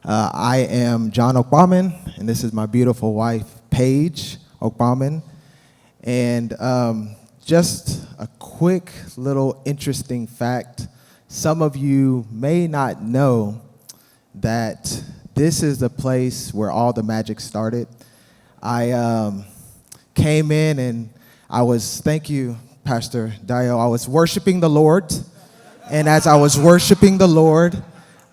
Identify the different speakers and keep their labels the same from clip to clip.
Speaker 1: I am John Okpamen, and this is my beautiful wife, Paige Okpamen. And just a quick little interesting fact. Some of you may not know that this is the place where all the magic started. I came in and thank you, Pastor Dio, I was worshiping the Lord. And as I was worshiping the Lord,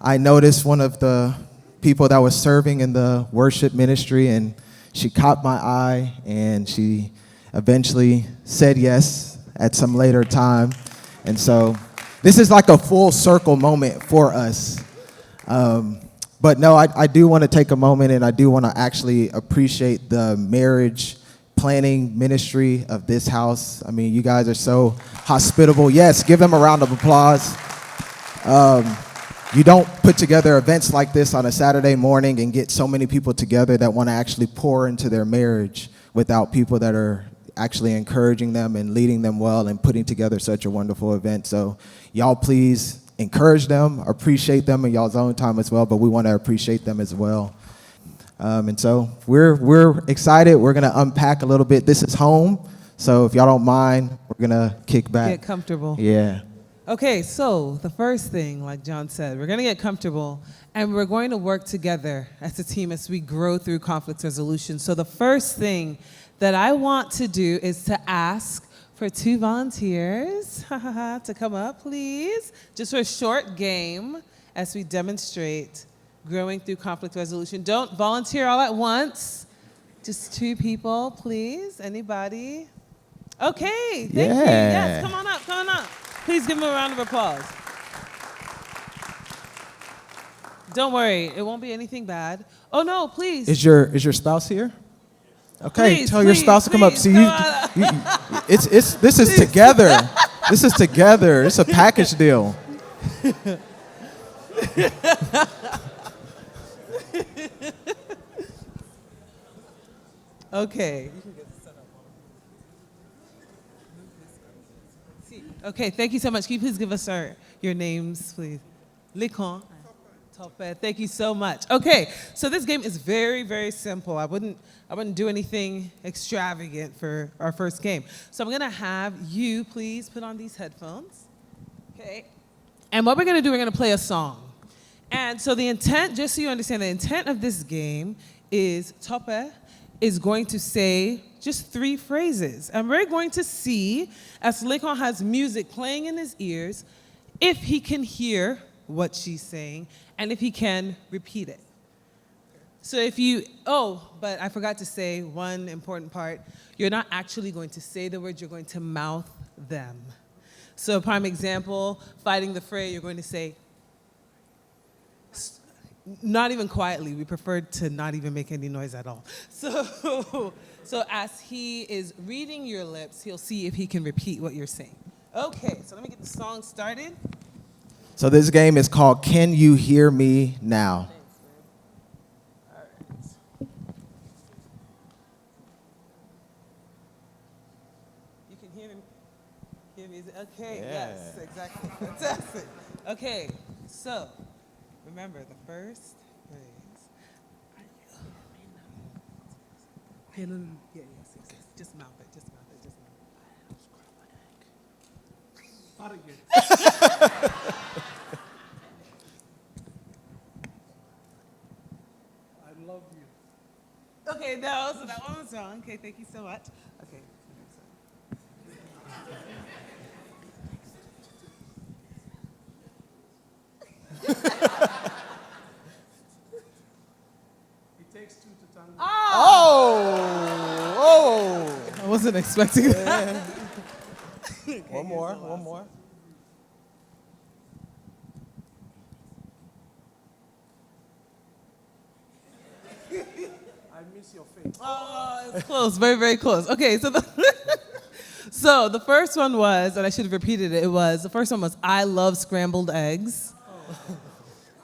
Speaker 1: I noticed one of the people that was serving in the worship ministry, and she caught my eye, and she eventually said yes at some later time. And so this is like a full circle moment for us. But no, I do want to take a moment, and I do want to actually appreciate the marriage planning ministry of this house. I mean, you guys are so hospitable. Yes, give them a round of applause. You don't put together events like this on a Saturday morning and get so many people together that want to actually pour into their marriage without people that are actually encouraging them and leading them well and putting together such a wonderful event. So y'all please encourage them, appreciate them in y'all's own time as well, but we want to appreciate them as well. And so we're excited. We're going to unpack a little bit. This is home, so if y'all don't mind, we're going to kick back.
Speaker 2: Get comfortable.
Speaker 1: Yeah.
Speaker 2: Okay, so the first thing, like John said, we're going to get comfortable, and we're going to work together as a team as we grow through conflict resolution. So the first thing that I want to do is to ask for 2 volunteers to come up, please, just for a short game as we demonstrate growing through conflict resolution. Don't volunteer all at once. Just 2 people, please. Anybody? Okay, thank you. Yes, come on up. Please give them a round of applause. Don't worry, it won't be anything bad. Oh no, please.
Speaker 1: Is your spouse here? Okay,
Speaker 2: please,
Speaker 1: tell your spouse to come up. See, this is together. This is together. It's a package deal.
Speaker 2: Okay. Okay, thank you so much. Can you please give us your names, please? Likon. Tope. Thank you so much. Okay, so this game is very, very simple. I wouldn't do anything extravagant for our first game. So I'm gonna have you please put on these headphones. Okay. And what we're gonna do, we're gonna play a song. And so the intent, just so you understand, the intent of this game is Tope is going to say just 3 phrases. And we're going to see, as Likon has music playing in his ears, if he can hear what she's saying and if he can repeat it. So but I forgot to say one important part. You're not actually going to say the words, you're going to mouth them. So prime example, fighting the Fray, you're going to say, not even quietly. We prefer to not even make any noise at all. So as he is reading your lips, he'll see if he can repeat what you're saying. Okay, so let me get the song started.
Speaker 1: So this game is called Can You Hear Me Now?
Speaker 2: All right. You can hear me. Okay,
Speaker 1: Yeah.
Speaker 2: Yes, exactly. Fantastic. Okay, so remember the first phrase. Okay, no. Yes. Just mouth it.
Speaker 3: I love you.
Speaker 2: Okay, no, so that one was wrong. Okay, thank you so much. Okay.
Speaker 3: It takes 2 to tango.
Speaker 1: Oh!
Speaker 2: I wasn't expecting that.
Speaker 1: Okay, one more.
Speaker 3: I miss your face.
Speaker 2: Oh, it's close, very, very close. Okay, so the first one was, and I should have repeated it, the first one was, I love scrambled eggs. Oh.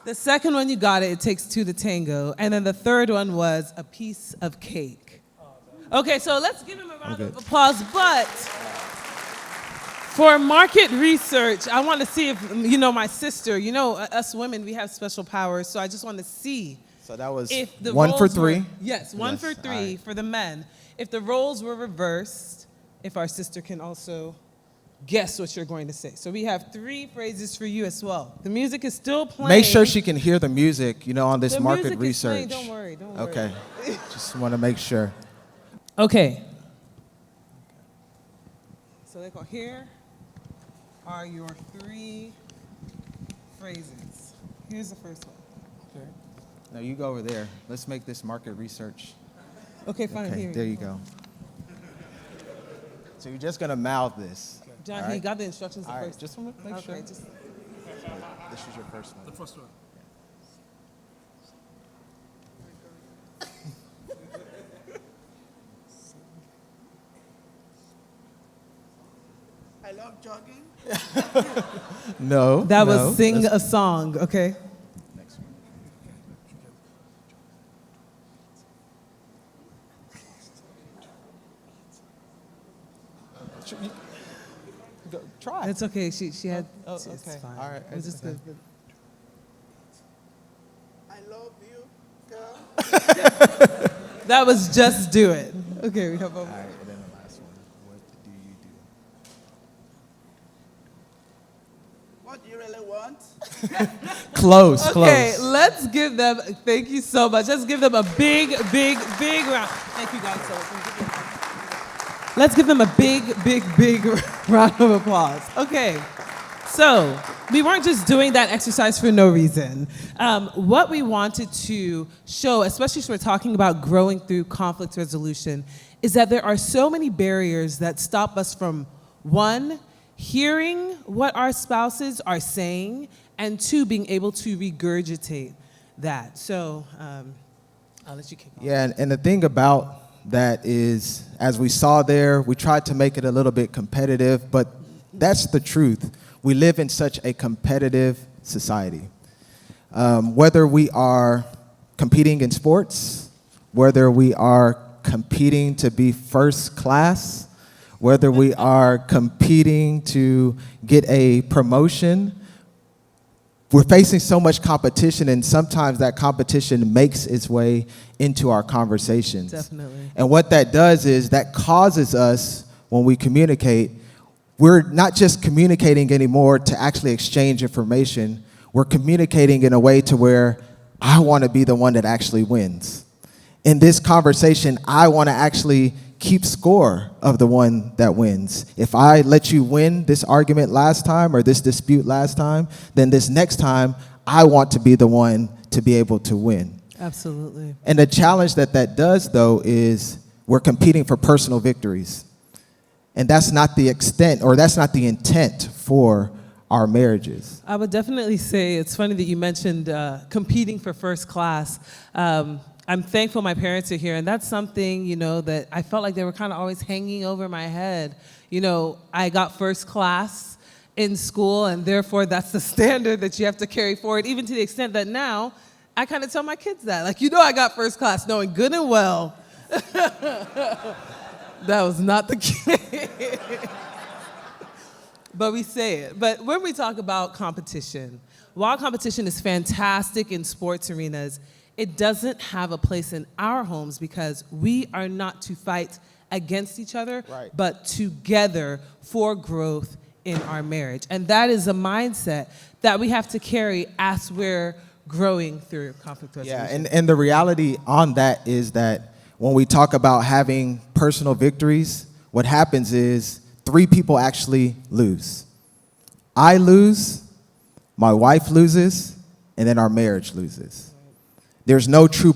Speaker 2: The second one, you got it, it takes 2 to tango. And then the third one was a piece of cake. Okay, so let's give him a round of applause, but For market research, I want to see if, my sister, us women, we have special powers, so I just want to see
Speaker 1: So that was
Speaker 2: if the
Speaker 1: 1 for
Speaker 2: roles
Speaker 1: 3.
Speaker 2: were, yes, one
Speaker 1: Yes,
Speaker 2: for 3
Speaker 1: all right.
Speaker 2: for the men. If the roles were reversed, if our sister can also guess what you're going to say. So we have 3 phrases for you as well. The music is still playing.
Speaker 1: Make sure she can hear the music, on this
Speaker 2: The
Speaker 1: market
Speaker 2: music is
Speaker 1: research.
Speaker 2: playing. Don't worry.
Speaker 1: Okay. Just want to make sure.
Speaker 2: Okay. So here are your 3 phrases. Here's the first one.
Speaker 1: Okay. Now you go over there. Let's make this market research.
Speaker 2: Okay, fine.
Speaker 1: Okay,
Speaker 2: Here.
Speaker 1: there you go. So you're just gonna mouth this.
Speaker 2: John,
Speaker 1: all
Speaker 2: he
Speaker 1: right?
Speaker 2: got the instructions
Speaker 1: All right,
Speaker 2: first.
Speaker 1: just want to make sure.
Speaker 2: Okay, just
Speaker 1: This is your first one.
Speaker 3: The first one. I love jogging.
Speaker 1: No.
Speaker 2: that
Speaker 1: no.
Speaker 2: was sing
Speaker 1: Let's-
Speaker 2: a song. Okay.
Speaker 1: Next one. Go, try.
Speaker 2: It's okay. She had.
Speaker 1: Oh,
Speaker 2: it's
Speaker 1: okay.
Speaker 2: fine.
Speaker 1: All right.
Speaker 2: It was just
Speaker 1: Okay.
Speaker 2: good.
Speaker 3: I love you, girl.
Speaker 2: That was just do it. Okay, we have
Speaker 1: All
Speaker 2: over.
Speaker 1: right, and then the last one. What do you do?
Speaker 3: What do you really want?
Speaker 1: Close,
Speaker 2: Okay,
Speaker 1: close.
Speaker 2: let's give them. Thank you so much. Let's give them a big round. Thank you guys so much. Let's give them a big round of applause. Okay, so we weren't just doing that exercise for no reason. What we wanted to show, especially as we're talking about growing through conflict resolution, is that there are so many barriers that stop us from, 1, hearing what our spouses are saying, and 2, being able to regurgitate that. So I'll let you kick off.
Speaker 1: Yeah, and the thing about that is, as we saw there, we tried to make it a little bit competitive, but that's the truth. We live in such a competitive society. Whether we are competing in sports, whether we are competing to be first class, whether we are competing to get a promotion, we're facing so much competition, and sometimes that competition makes its way into our conversations.
Speaker 2: Definitely.
Speaker 1: And what that does is that causes us, when we communicate, we're not just communicating anymore to actually exchange information. We're communicating in a way to where I want to be the one that actually wins. In this conversation, I want to actually keep score of the one that wins. If I let you win this argument last time or this dispute last time, then this next time, I want to be the one to be able to win.
Speaker 2: Absolutely.
Speaker 1: And the challenge that does, though, is we're competing for personal victories. And that's not the extent, or that's not the intent for our marriages.
Speaker 2: I would definitely say it's funny that you mentioned competing for first class. I'm thankful my parents are here, and that's something, that I felt like they were kind of always hanging over my head. I got first class in school, and therefore that's the standard that you have to carry forward, even to the extent that now I kind of tell my kids that. Like, I got first class, knowing good and well that was not the case. But we say it. But when we talk about competition, while competition is fantastic in sports arenas, it doesn't have a place in our homes because we are not to fight against each other,
Speaker 1: Right.
Speaker 2: but together for growth in our marriage. And that is a mindset that we have to carry as we're growing through conflict resolution.
Speaker 1: Yeah, and the reality on that is that when we talk about having personal victories, what happens is 3 people actually lose. I lose, my wife loses, and then our marriage loses. There's no true,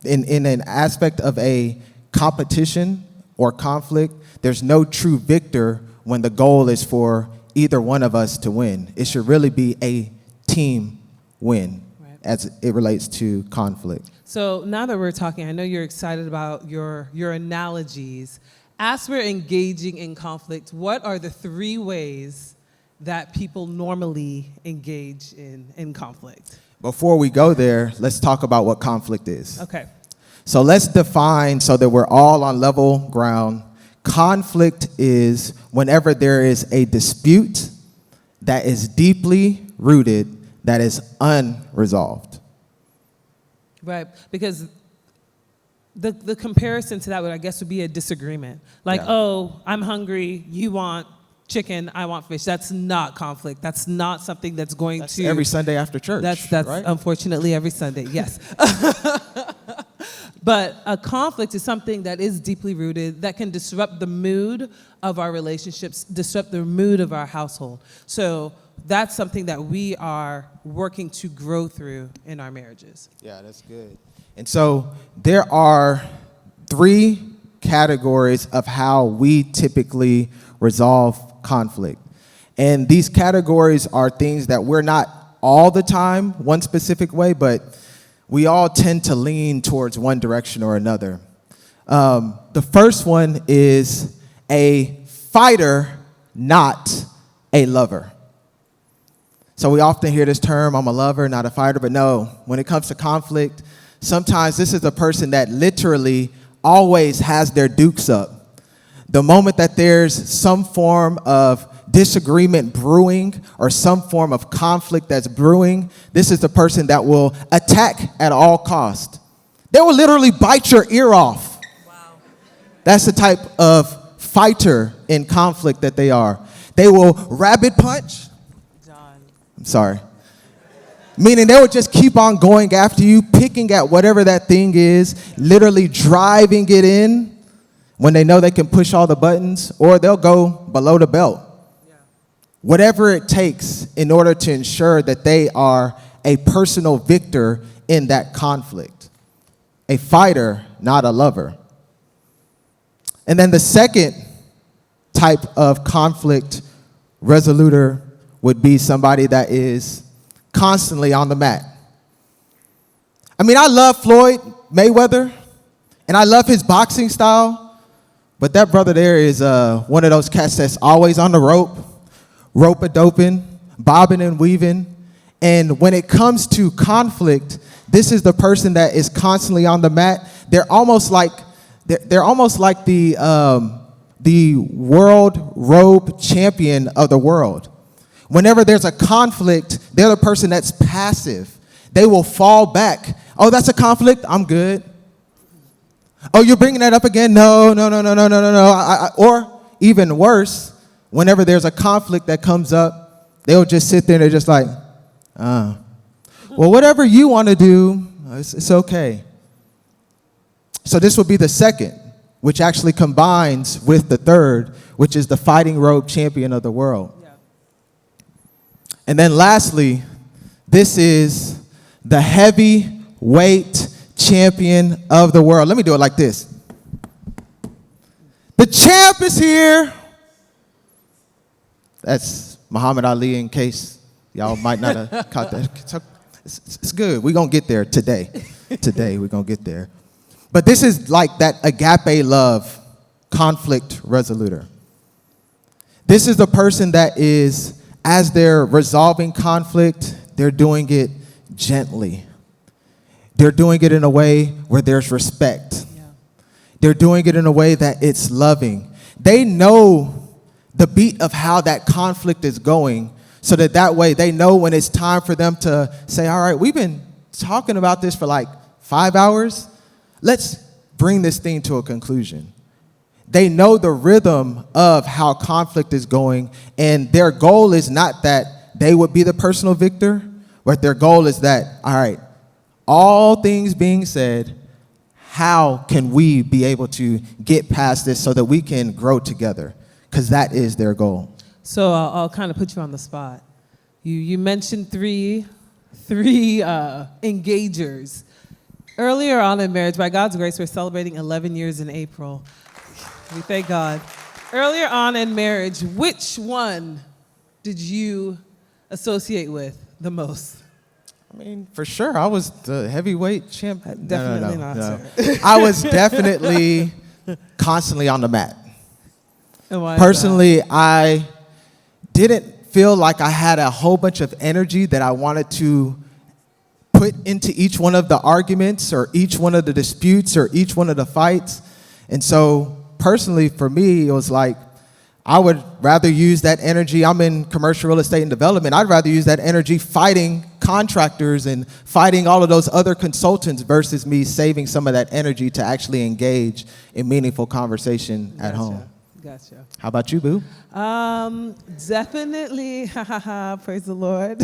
Speaker 1: in an aspect of a competition or conflict, there's no true victor when the goal is for either one of us to win. It should really be a team win as it relates to conflict.
Speaker 2: So now that we're talking, I know you're excited about your analogies. As we're engaging in conflict, what are the 3 ways that people normally engage in conflict?
Speaker 1: Before we go there, let's talk about what conflict is.
Speaker 2: Okay.
Speaker 1: So let's define, so that we're all on level ground. Conflict is whenever there is a dispute that is deeply rooted, that is unresolved.
Speaker 2: Right, because the comparison to that would, I guess, would be a disagreement. Like,
Speaker 1: Yeah.
Speaker 2: oh, I'm hungry, you want chicken, I want fish. That's not conflict. That's not something that's going
Speaker 1: That's
Speaker 2: to...
Speaker 1: every Sunday after church,
Speaker 2: That's
Speaker 1: right?
Speaker 2: unfortunately every Sunday, yes. But a conflict is something that is deeply rooted, that can disrupt the mood of our relationships, disrupt the mood of our household. So that's something that we are working to grow through in our marriages.
Speaker 1: Yeah, that's good. And so there are 3 categories of how we typically resolve conflict. And these categories are things that we're not all the time one specific way, but we all tend to lean towards one direction or another. The first one is a fighter, not a lover. So we often hear this term, I'm a lover, not a fighter, but no, when it comes to conflict, sometimes this is a person that literally always has their dukes up. The moment that there's some form of disagreement brewing or some form of conflict that's brewing, this is the person that will attack at all costs. They will literally bite your ear off.
Speaker 2: Wow.
Speaker 1: That's the type of fighter in conflict that they are. They will rabbit punch.
Speaker 2: John.
Speaker 1: I'm sorry. Meaning they will just keep on going after you, picking at whatever that thing is, literally driving it in when they know they can push all the buttons, or they'll go below the belt. Whatever it takes in order to ensure that they are a personal victor in that conflict. A fighter, not a lover. And then the second type of conflict resoluter would be somebody that is constantly on the mat. I mean, I love Floyd Mayweather, and I love his boxing style, but that brother there is one of those cats that's always on the rope-a-doping, bobbing and weaving. And when it comes to conflict, this is the person that is constantly on the mat. They're almost like the world rope champion of the world. Whenever there's a conflict, they're the person that's passive. They will fall back. Oh, that's a conflict? I'm good. Oh, you're bringing that up again? No. Or even worse, whenever there's a conflict that comes up, they'll just sit there and they're just like, well, whatever you want to do, it's okay. So this would be the second, which actually combines with the third, which is the fighting rope champion of the world. Yeah. And then lastly, this is the heavyweight champion of the world. Let me do it like this. The champ is here. That's Muhammad Ali, in case y'all might not have caught that. It's good. We're going to get there today. Today, we're going to get there. But this is like that agape love conflict resoluter. This is the person that is, as they're resolving conflict, they're doing it gently. They're doing it in a way where there's respect. Yeah. They're doing it in a way that it's loving. They know the beat of how that conflict is going, so that way they know when it's time for them to say, all right, we've been talking about this for like 5 hours. Let's bring this thing to a conclusion. They know the rhythm of how conflict is going, and their goal is not that they would be the personal victor, but their goal is that, all right, all things being said, how can we be able to get past this so that we can grow together? Because that is their goal.
Speaker 2: So I'll kind of put you on the spot. You mentioned three engagers. Earlier on in marriage, by God's grace, we're celebrating 11 years in April. We thank God. Earlier on in marriage, which one did you associate with the most?
Speaker 1: I mean, for sure, I was the heavyweight champ.
Speaker 2: Definitely not, sir.
Speaker 1: I was definitely constantly on the mat.
Speaker 2: And why is
Speaker 1: Personally, I didn't feel like I had a whole bunch of energy that I wanted to put into each one of the arguments or each one of the disputes or each one of the fights. And so personally for me, it was like, I would rather use that energy. I'm in commercial real estate and development. I'd rather use that energy fighting contractors and fighting all of those other consultants versus me saving some of that energy to actually engage in meaningful conversation at home.
Speaker 2: Gotcha.
Speaker 1: How about you, Boo?
Speaker 2: Definitely, praise the Lord.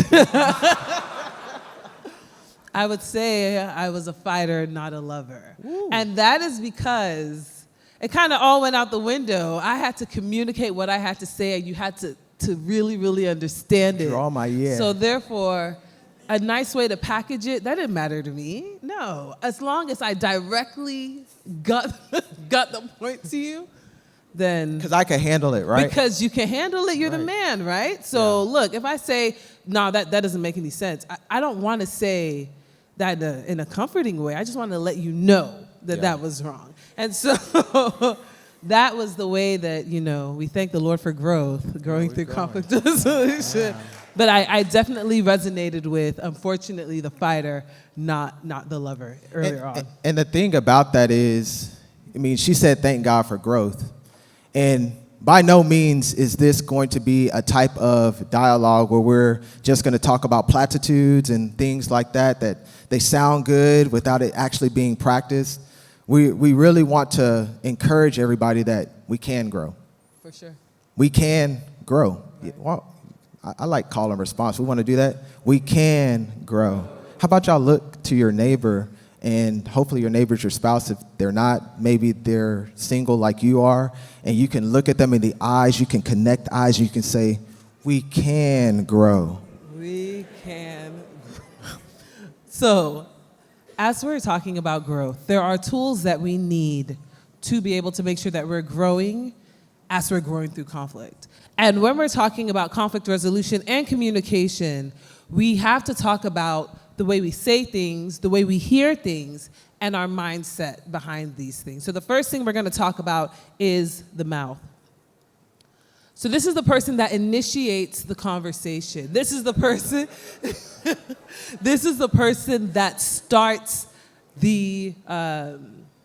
Speaker 2: I would say I was a fighter, not a lover. Ooh. And that is because it kind of all went out the window. I had to communicate what I had to say, and you had to really, really understand it.
Speaker 1: Draw my ear.
Speaker 2: So therefore, a nice way to package it, that didn't matter to me. No, as long as I directly got the point to you, then...
Speaker 1: Because I can handle it, right?
Speaker 2: Because you can handle it, you're the man, right? So look, if I say, no, that doesn't make any sense, I don't want to say that in a comforting way. I just want to let you know that that was wrong. And so that was the way that, we thank the Lord for growing through conflict resolution. Yeah. But I definitely resonated with, unfortunately, the fighter, not the lover earlier on.
Speaker 1: And the thing about that is, she said, thank God for growth. And by no means is this going to be a type of dialogue where we're just going to talk about platitudes and things like that they sound good without it actually being practiced. We really want to encourage everybody that we can grow.
Speaker 2: For sure.
Speaker 1: We can grow. Right. Well, I like call and response. We want to do that. We can grow. How about y'all look to your neighbor, and hopefully your neighbor's your spouse. If they're not, maybe they're single like you are, and you can look at them in the eyes. You can connect eyes. You can say, we can grow.
Speaker 2: We can. So, as we're talking about growth, there are tools that we need to be able to make sure that we're growing as we're growing through conflict. And when we're talking about conflict resolution and communication, we have to talk about the way we say things, the way we hear things, and our mindset behind these things. So the first thing we're going to talk about is the mouth. So this is the person that initiates the conversation. This is the person that starts the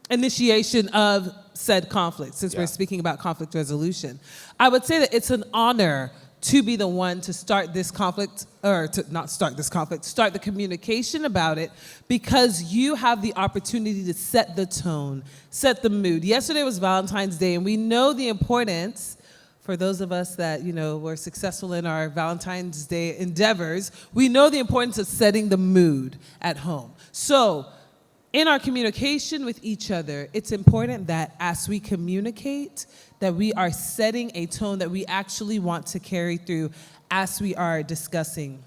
Speaker 2: initiation of said conflict, since we're speaking about conflict resolution. I would say that it's an honor to be the one to start this conflict, or to not start this conflict, start the communication about it, because you have the opportunity to set the tone, set the mood. Yesterday was Valentine's Day, and we know the importance, for those of us that, were successful in our Valentine's Day endeavors, we know the importance of setting the mood at home. So, in our communication with each other, it's important that as we communicate, that we are setting a tone that we actually want to carry through as we are discussing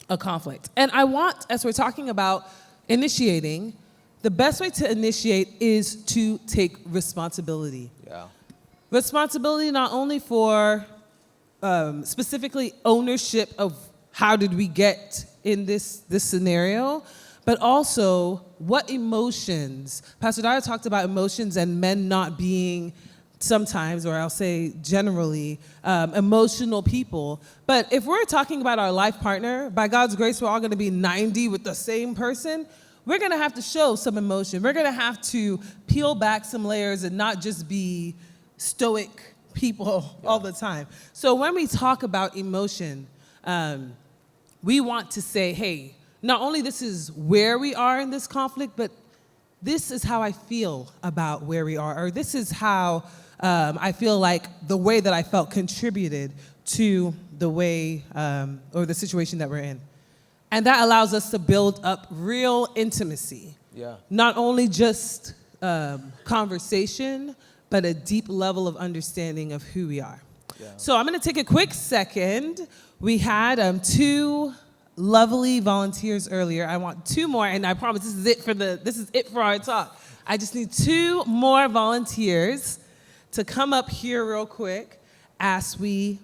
Speaker 2: a conflict. And I want, as we're talking about initiating, the best way to initiate is to take responsibility. Yeah. Responsibility not only for specifically ownership of how did we get in this scenario, but also what emotions. Pastor Dara talked about emotions and men not being sometimes, or I'll say generally, emotional people. But if we're talking about our life partner, by God's grace, we're all going to be 90 with the same person. We're going to have to show some emotion. We're going to have to peel back some layers and not just be stoic people all the time. So when we talk about emotion, we want to say, hey, not only this is where we are in this conflict, but this is how I feel about where we are, or this is how I feel like the way that I felt contributed to the way or the situation that we're in. And that allows us to build up real intimacy. Yeah. Not only just conversation, but a deep level of understanding of who we are. Yeah. So I'm going to take a quick second. We had two lovely volunteers earlier. I want two more, and I promise this is it for our talk. I just need two more volunteers to come up here real quick as we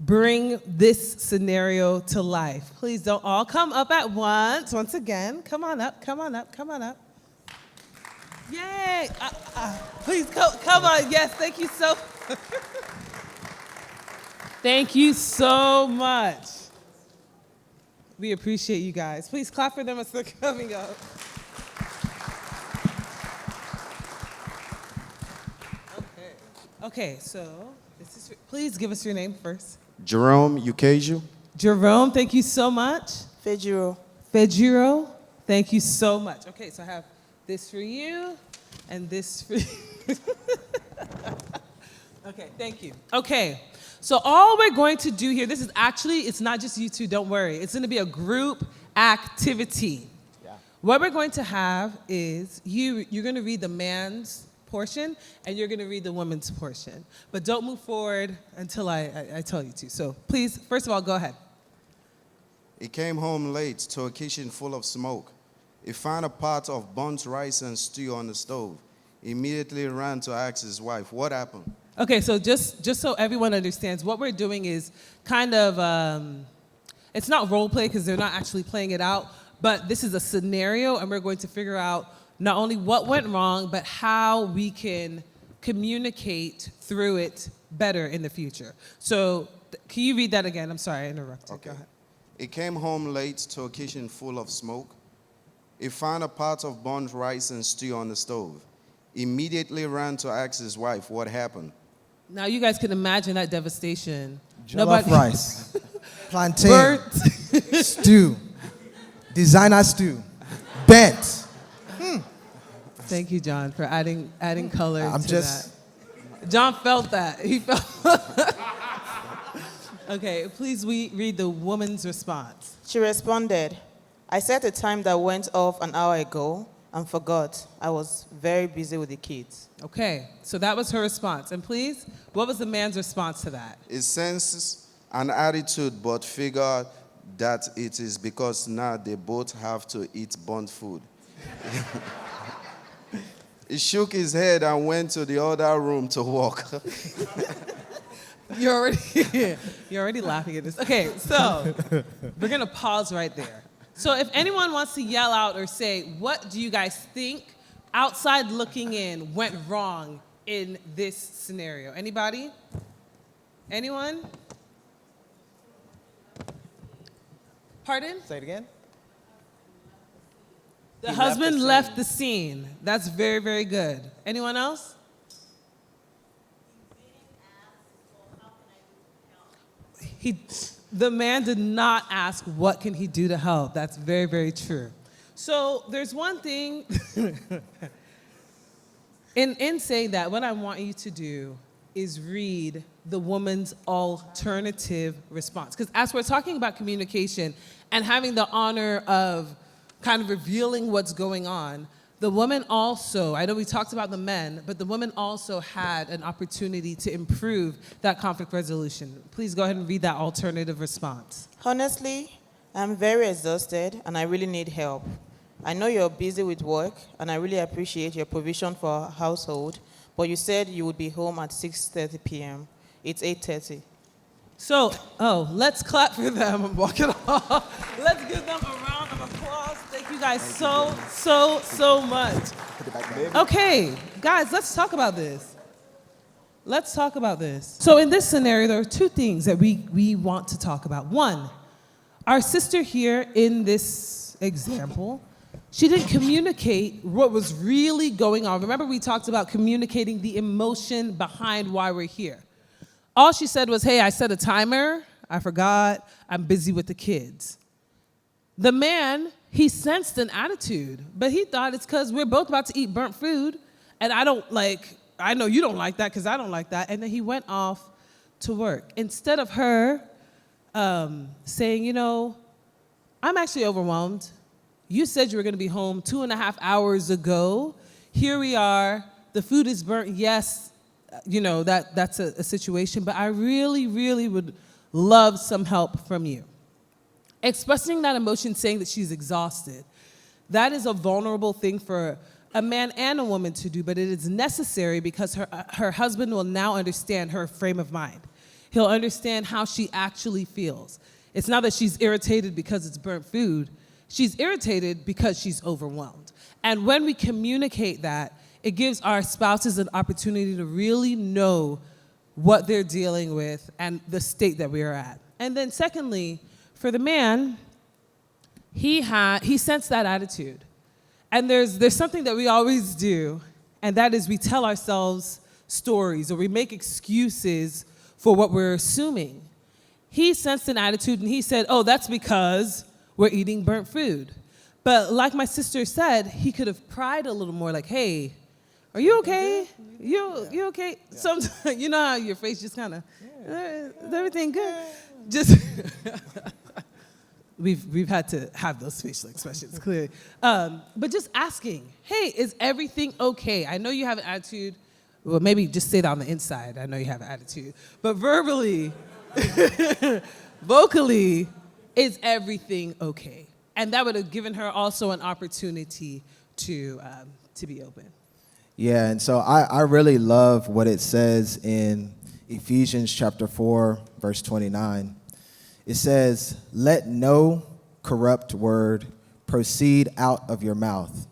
Speaker 2: bring this scenario to life. Please don't all come up at once. Once again, come on up, come on up, come on up. Yay! Please come on. Yes, thank you so. Thank you so much. We appreciate you guys. Please clap for them as they're coming up. Okay, so please give us your name first.
Speaker 4: Jerome Ukeju.
Speaker 2: Jerome, thank you so much.
Speaker 3: Fejiro.
Speaker 2: Fejiro, thank you so much. Okay, so I have this for you and this for you. Okay, thank you. Okay, so all we're going to do here, this is actually, it's not just you two, don't worry. It's going to be a group activity. Yeah. What we're going to have is you're going to read the man's portion and you're going to read the woman's portion. But don't move forward until I tell you to. So please, first of all, go ahead.
Speaker 4: He came home late to a kitchen full of smoke. He found a pot of burnt rice and stew on the stove. He immediately ran to ask his wife, what happened?
Speaker 2: Okay, so just so everyone understands, what we're doing is kind of, it's not role play because they're not actually playing it out, but this is a scenario and we're going to figure out not only what went wrong, but how we can communicate through it better in the future. So can you read that again? I'm sorry, I interrupted.
Speaker 4: Okay.
Speaker 2: Go ahead.
Speaker 4: He came home late to a kitchen full of smoke. He found a pot of burnt rice and stew on the stove. He immediately ran to ask his wife what happened.
Speaker 2: Now you guys can imagine that devastation.
Speaker 1: Jollof rice, plantain,
Speaker 2: Burnt.
Speaker 1: stew, designer stew, bent.
Speaker 2: Thank you, John, for adding color
Speaker 1: I'm
Speaker 2: to
Speaker 1: just-
Speaker 2: that. John felt that. He felt. Okay, please read the woman's response.
Speaker 3: She responded, I set a time that went off an hour ago and forgot. I was very busy with the kids.
Speaker 2: Okay, so that was her response. And please, what was the man's response to that?
Speaker 4: He senses an attitude but figured that it is because now they both have to eat burnt food. He shook his head and went to the other room to walk.
Speaker 2: You're already laughing at this. Okay, so we're gonna pause right there. So if anyone wants to yell out or say, what do you guys think outside looking in went wrong in this scenario? Anybody? Anyone? Pardon?
Speaker 1: Say it again.
Speaker 2: The
Speaker 1: He
Speaker 2: husband
Speaker 1: left
Speaker 2: left the scene. That's very, very good. Anyone else? The man did not ask what can he do to help. That's very, very true. So there's one thing, in saying that, what I want you to do is read the woman's alternative response. Because as we're talking about communication and having the honor of kind of revealing what's going on, the woman also, I know we talked about the men, but the woman also had an opportunity to improve that conflict resolution. Please go ahead and read that alternative response.
Speaker 3: Honestly, I'm very exhausted and I really need help. I know you're busy with work and I really appreciate your provision for our household, but you said you would be home at 6:30 p.m. It's 8:30.
Speaker 2: So, let's clap for them and walk it off. Let's give them a round of applause. Thank you guys so much. Okay, guys, let's talk about this. Let's talk about this. So in this scenario, there are two things that we want to talk about. One, our sister here in this example, she didn't communicate what was really going on. Remember, we talked about communicating the emotion behind why we're here. All she said was, hey, I set a timer, I forgot, I'm busy with the kids. The man, he sensed an attitude, but he thought it's because we're both about to eat burnt food, and I know you don't like that because I don't like that, and then he went off to work. Instead of her saying, I'm actually overwhelmed. You said you were going to be home 2.5 hours ago. Here we are. The food is burnt. Yes, that's a situation, but I really, really would love some help from you. Expressing that emotion, saying that she's exhausted, that is a vulnerable thing for a man and a woman to do, but it is necessary because her husband will now understand her frame of mind. He'll understand how she actually feels. It's not that she's irritated because it's burnt food. She's irritated because she's overwhelmed. And when we communicate that, it gives our spouses an opportunity to really know what they're dealing with and the state that we are at. And then secondly, for the man, he sensed that attitude. And there's something that we always do, and that is we tell ourselves stories or we make excuses for what we're assuming. He sensed an attitude and he said, oh, that's because we're eating burnt food. But like my sister said, he could have pried a little more like, hey, are you okay? You okay? Yeah. Sometimes, you know how your face just kind of, is everything good? Just, we've had to have those facial expressions, clearly. But just asking, hey, is everything okay? I know you have an attitude. Well, maybe just say that on the inside. I know you have an attitude. But verbally, vocally, is everything okay? And that would have given her also an opportunity to be open.
Speaker 1: Yeah, and so I really love what it says in Ephesians chapter 4, verse 29. It says, let no corrupt word proceed out of your mouth,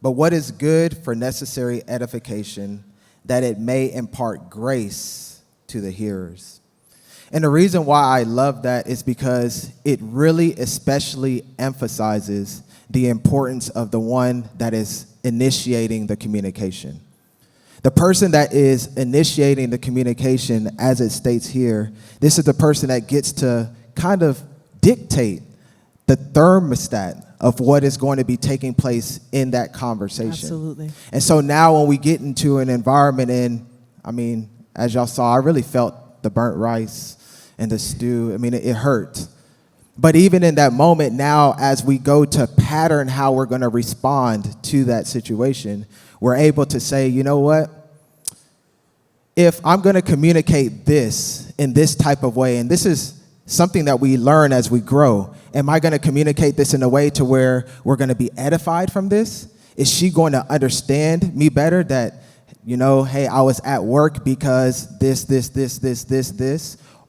Speaker 1: but what is good for necessary edification, that it may impart grace to the hearers. And the reason why I love that is because it really especially emphasizes the importance of the one that is initiating the communication. The person that is initiating the communication, as it states here, this is the person that gets to kind of dictate the thermostat of what is going to be taking place in that conversation.
Speaker 2: Absolutely.
Speaker 1: And so now when we get into an environment, and I mean, as y'all saw, I really felt the burnt rice and the stew. I mean, it hurt. But even in that moment now, as we go to pattern how we're going to respond to that situation, we're able to say, you know what? If I'm going to communicate this in this type of way, and this is something that we learn as we grow, am I going to communicate this in a way to where we're going to be edified from this? Is she going to understand me better that, you know, hey, I was at work because this.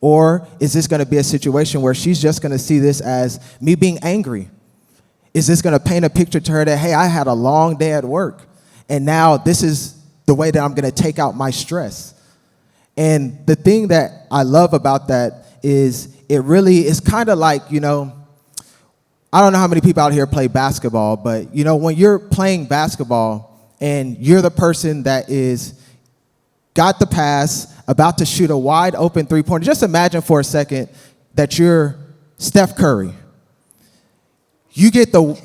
Speaker 1: Or is this going to be a situation where she's just going to see this as me being angry? Is this going to paint a picture to her that, hey, I had a long day at work, and now this is the way that I'm going to take out my stress? And the thing that I love about that is it really is kind of like, you know, I don't know how many people out here play basketball, but, you know, when you're playing basketball and you're the person that is got the pass, about to shoot a wide open three-pointer. Just imagine for a second that you're Steph Curry. You get the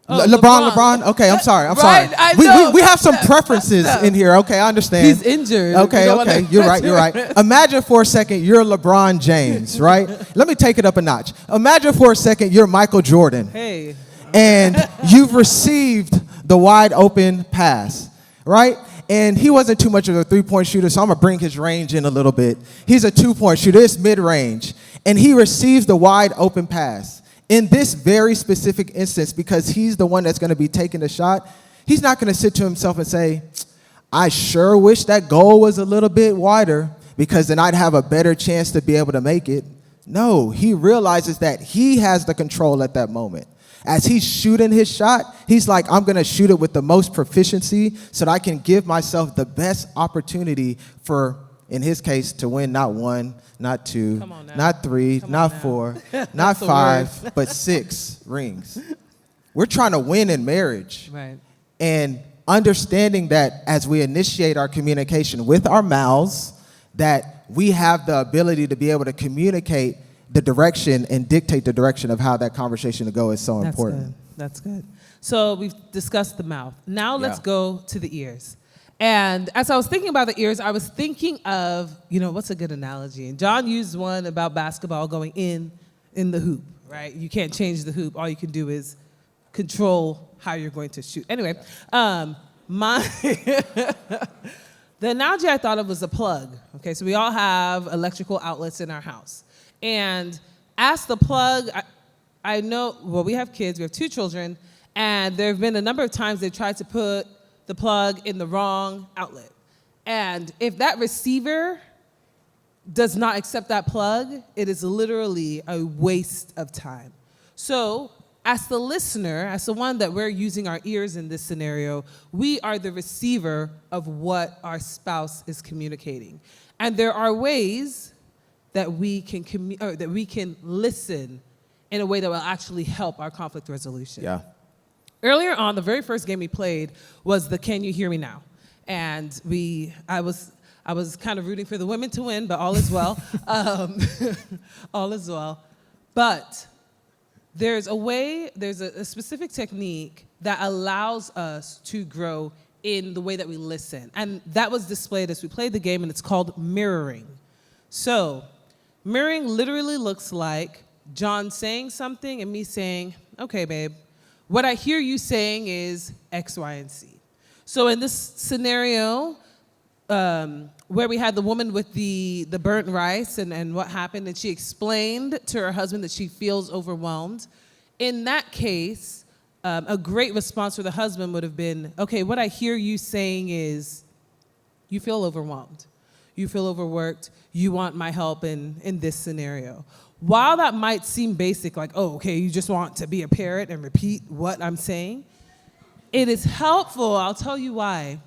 Speaker 1: LeBron. Okay, I'm sorry.
Speaker 2: Right,
Speaker 1: sorry. We have some preferences in here. Okay, I understand.
Speaker 2: He's injured.
Speaker 1: Okay. You're right. Imagine for a second you're LeBron James, right? Let me take it up a notch. Imagine for a second you're Michael Jordan.
Speaker 2: Hey.
Speaker 1: And you've received the wide open pass, right? And he wasn't too much of a three-point shooter, so I'm going to bring his range in a little bit. He's a two-point shooter. It's mid-range. And he receives the wide open pass. In this very specific instance, because he's the one that's going to be taking the shot, he's not going to sit to himself and say, I sure wish that goal was a little bit wider because then I'd have a better chance to be able to make it. No, he realizes that he has the control at that moment. As he's shooting his shot, he's like, I'm going to shoot it with the most proficiency so that I can give myself the best opportunity for, in his case, to win not one, not two, not three, not four, not five, but 6 rings. We're trying to win in marriage.
Speaker 2: Right.
Speaker 1: And understanding that as we initiate our communication with our mouths, that we have the ability to be able to communicate the direction and dictate the direction of how that conversation to go is so important.
Speaker 2: That's good. So we've discussed the mouth. Now let's go to the ears. And as I was thinking about the ears, I was thinking of, you know, what's a good analogy? And John used one about basketball going in the hoop, right? You can't change the hoop. All you can do is control how you're going to shoot. Anyway, the analogy I thought of was a plug. Okay, so we all have electrical outlets in our house. And as the plug, I know, well, we have kids, we have 2 children, and there have been a number of times they've tried to put the plug in the wrong outlet. And if that receiver does not accept that plug, it is literally a waste of time. So as the listener, as the one that we're using our ears in this scenario, we are the receiver of what our spouse is communicating. And there are ways that we can listen in a way that will actually help our conflict resolution.
Speaker 1: Yeah.
Speaker 2: Earlier on, the very first game we played was the Can You Hear Me Now? and I was kind of rooting for the women to win, but all is well. All is well. But there's a specific technique that allows us to grow in the way that we listen. And that was displayed as we played the game, and it's called mirroring. So mirroring literally looks like John saying something and me saying, okay, babe, what I hear you saying is X, Y, and Z. So in this scenario, where we had the woman with the burnt rice and what happened, and she explained to her husband that she feels overwhelmed. In that case, a great response for the husband would have been, okay, what I hear you saying is you feel overwhelmed. You feel overworked. You want my help in this scenario. While that might seem basic, like, oh, okay, you just want to be a parrot and repeat what I'm saying, it is helpful. I'll tell you why.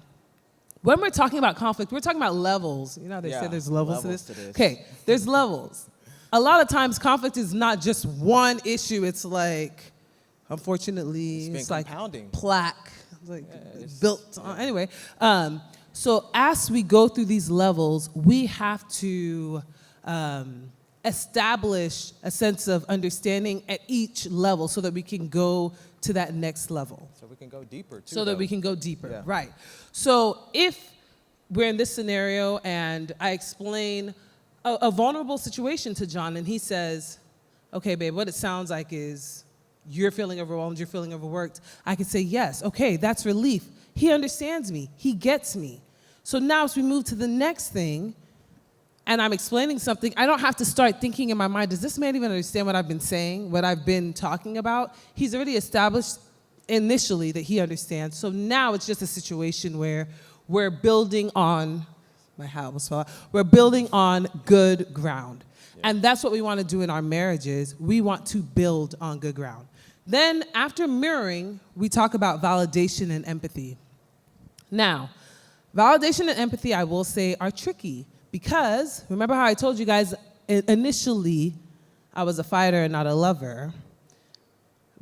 Speaker 2: When we're talking about conflict, we're talking about levels. You know how they say there's levels to this? Okay, there's levels. A lot of times conflict is not just one issue. It's like, unfortunately, it's like
Speaker 5: compounding.
Speaker 2: Plaque, like built on. Anyway, so as we go through these levels, we have to establish a sense of understanding at each level so that we can go to that next level.
Speaker 5: So we can go deeper, too.
Speaker 2: So that we can go deeper,
Speaker 5: Yeah.
Speaker 2: right. So if we're in this scenario and I explain a vulnerable situation to John and he says, okay, babe, what it sounds like is you're feeling overwhelmed, you're feeling overworked, I can say, yes, okay, that's relief. He understands me, he gets me. So now as we move to the next thing, and I'm explaining something, I don't have to start thinking in my mind, does this man even understand what I've been saying, what I've been talking about? He's already established initially that he understands. So now it's just a situation where we're building on, my house fell out, we're building on good ground. Yeah. And that's what we want to do in our marriages. We want to build on good ground. Then after mirroring, we talk about validation and empathy. Now, validation and empathy, I will say, are tricky. Because, remember how I told you guys initially I was a fighter and not a lover?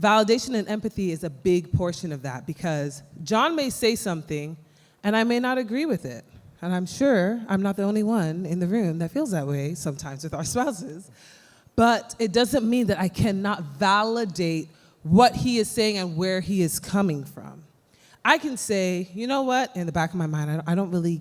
Speaker 2: Validation and empathy is a big portion of that because John may say something and I may not agree with it. And I'm sure I'm not the only one in the room that feels that way sometimes with our spouses. But it doesn't mean that I cannot validate what he is saying and where he is coming from. I can say, you know what, in the back of my mind, I don't really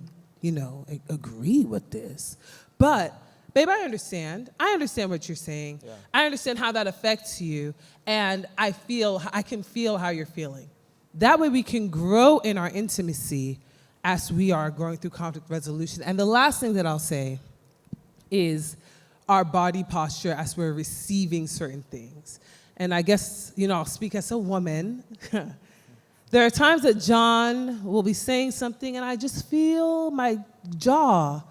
Speaker 2: agree with this. But, babe, I understand. I understand what you're saying. Yeah. I understand how that affects you. And I can feel how you're feeling. That way we can grow in our intimacy as we are growing through conflict resolution. And the last thing that I'll say is our body posture as we're receiving certain things. And I guess, I'll speak as a woman. There are times that John will be saying something and I just feel my jaw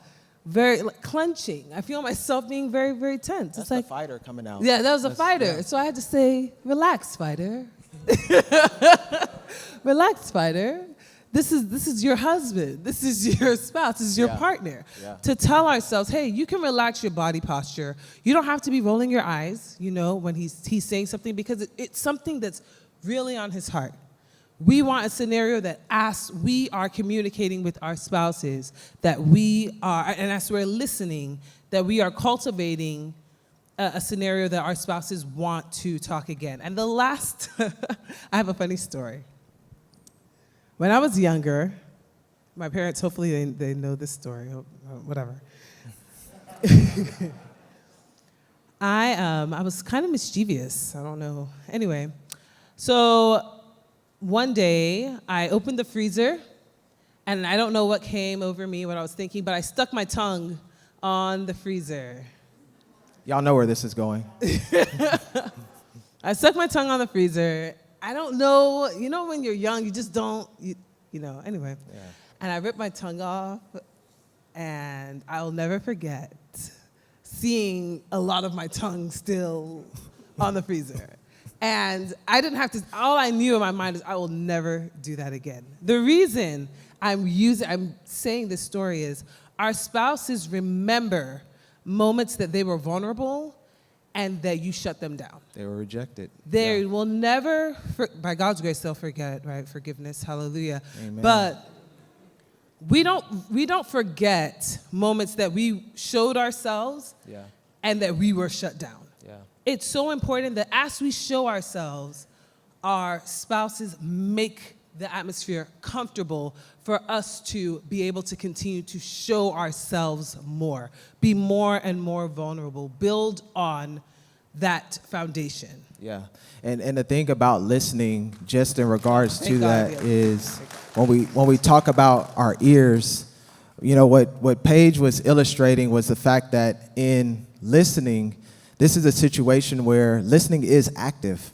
Speaker 2: very clenching. I feel myself being very, very tense.
Speaker 5: That's
Speaker 2: it's like
Speaker 5: the fighter coming out.
Speaker 2: Yeah, that was a fighter. Yeah. So I had to say, relax, fighter. Relax, fighter. This is your husband. This is your spouse. This is your partner. Yeah. To tell ourselves, hey, you can relax your body posture. You don't have to be rolling your eyes, when he's saying something because it's something that's really on his heart. We want a scenario that as we are communicating with our spouses, that we are, and as we're listening, that we are cultivating a scenario that our spouses want to talk again. And the last, I have a funny story. When I was younger, my parents, hopefully they know this story, whatever. I was kind of mischievous, I don't know. Anyway, so one day, I opened the freezer, and I don't know what came over me, what I was thinking, but I stuck my tongue on the freezer.
Speaker 1: Y'all know where this is going.
Speaker 2: I stuck my tongue on the freezer. I don't know, when you're young, you just don't, anyway. Yeah. And I ripped my tongue off, and I'll never forget seeing a lot of my tongue still on the freezer. And I didn't have to, all I knew in my mind is I will never do that again. The reason I'm saying this story is our spouses remember moments that they were vulnerable and that you shut them down.
Speaker 1: They were rejected.
Speaker 2: They will never, by God's grace, they'll forget, right? Forgiveness, hallelujah.
Speaker 1: Amen.
Speaker 2: But we don't forget moments that we showed ourselves
Speaker 1: Yeah.
Speaker 2: and that we were shut down.
Speaker 1: Yeah.
Speaker 2: It's so important that as we show ourselves, our spouses make the atmosphere comfortable for us to be able to continue to show ourselves more, be more and more vulnerable, build on that foundation.
Speaker 1: Yeah, and the thing about listening, just in regards to
Speaker 2: Thank God,
Speaker 1: that,
Speaker 2: yeah.
Speaker 1: is when we talk about our ears, what Paige was illustrating was the fact that in listening, this is a situation where listening is active.